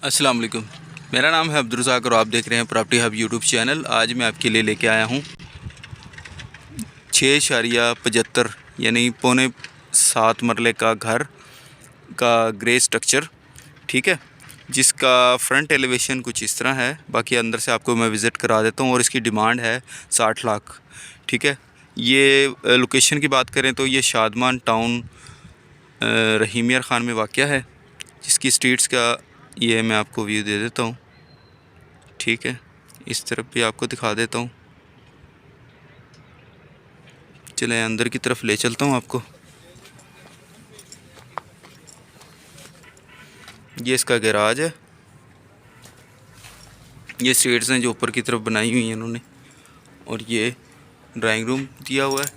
अस्सलाम वालेकुम। मेरा नाम है अब्दुर्रज़ाक और आप देख रहे हैं प्रॉपर्टी हब यूट्यूब चैनल। आज मैं आपके लिए लेके आया हूँ 6.75 यानी पौने 7 मरले का घर का ग्रे स्ट्रक्चर, ठीक है, जिसका फ्रंट एलिवेशन कुछ इस तरह है। बाकी अंदर से आपको मैं विज़िट करा देता हूँ और इसकी डिमांड है 60 लाख, ठीक है। ये लोकेशन की बात करें तो ये शादमान टाउन रहीम यार ख़ान में वाक़या है, जिसकी स्ट्रीट्स का ये मैं आपको व्यू दे देता हूँ, ठीक है। इस तरफ भी आपको दिखा देता हूँ। चलें अंदर की तरफ ले चलता हूँ आपको। ये इसका गैराज है। ये स्टेयर्स हैं जो ऊपर की तरफ बनाई हुई हैं इन्होंने, और ये ड्राइंग रूम दिया हुआ है,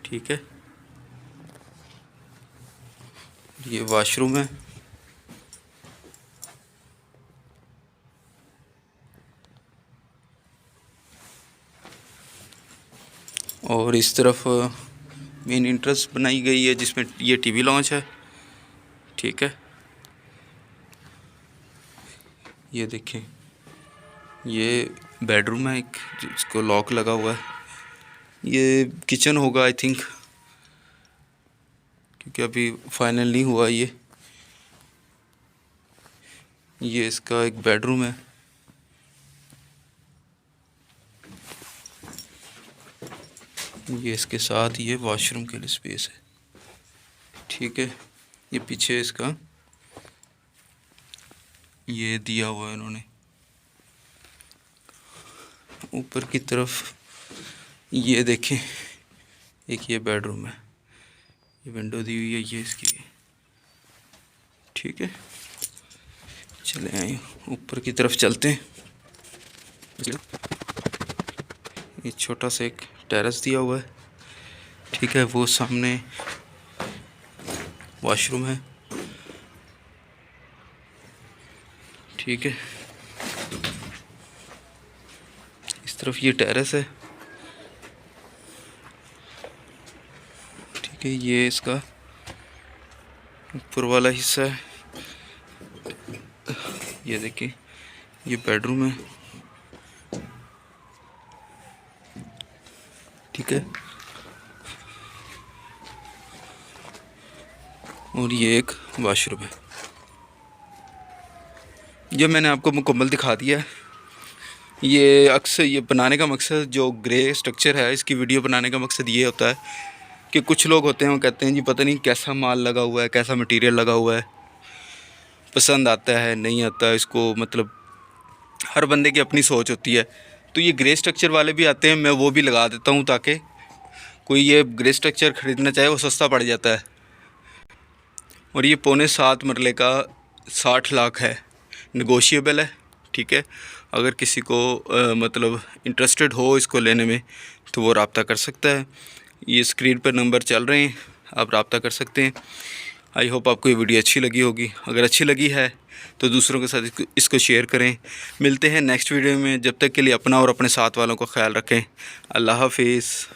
ठीक है। ये वाशरूम है। और इस तरफ मेन इंट्रेंस बनाई गई है जिसमें ये टीवी लॉन्च है, ठीक है। ये देखें, ये बेडरूम है एक जिसको लॉक लगा हुआ है। ये किचन होगा आई थिंक, क्योंकि अभी फाइनल नहीं हुआ। ये इसका एक बेडरूम है। ये इसके साथ ये वॉशरूम के लिए स्पेस है, ठीक है। ये पीछे इसका ये दिया हुआ है इन्होंने। ऊपर की तरफ ये देखें, एक ये बेडरूम है, ये विंडो दी हुई है ये इसकी, ठीक है। चले आए ऊपर की तरफ चलते हैं। ये छोटा सा एक टेरेस दिया हुआ है, ठीक है। वो सामने वॉशरूम है, ठीक है। इस तरफ ये टेरेस है, ठीक है। ये इसका ऊपर वाला हिस्सा है। ये देखिए, ये बेडरूम है, ठीक है। और ये एक वाशरूम है। ये मैंने आपको मुकम्मल दिखा दिया है। ये अक्सर ये बनाने का मकसद, जो ग्रे स्ट्रक्चर है, इसकी वीडियो बनाने का मकसद ये होता है कि कुछ लोग होते हैं वो कहते हैं जी पता नहीं कैसा माल लगा हुआ है, कैसा मटेरियल लगा हुआ है, पसंद आता है नहीं आता इसको, मतलब हर बंदे की अपनी सोच होती है। तो ये ग्रे स्ट्रक्चर वाले भी आते हैं, मैं वो भी लगा देता हूँ ताकि कोई ये ग्रे स्ट्रक्चर ख़रीदना चाहे वो सस्ता पड़ जाता है। और ये पौने 7 मरले का 60 लाख है, नेगोशिएबल है, ठीक है। अगर किसी को मतलब इंटरेस्टेड हो इसको लेने में तो वो रब्ता कर सकता है। ये स्क्रीन पर नंबर चल रहे हैं, आप रब्ता कर सकते हैं। आई होप आपको ये वीडियो अच्छी लगी होगी। अगर अच्छी लगी है तो दूसरों के साथ इसको शेयर करें। मिलते हैं नेक्स्ट वीडियो में, जब तक के लिए अपना और अपने साथ वालों का ख्याल रखें। अल्लाह हाफिज़।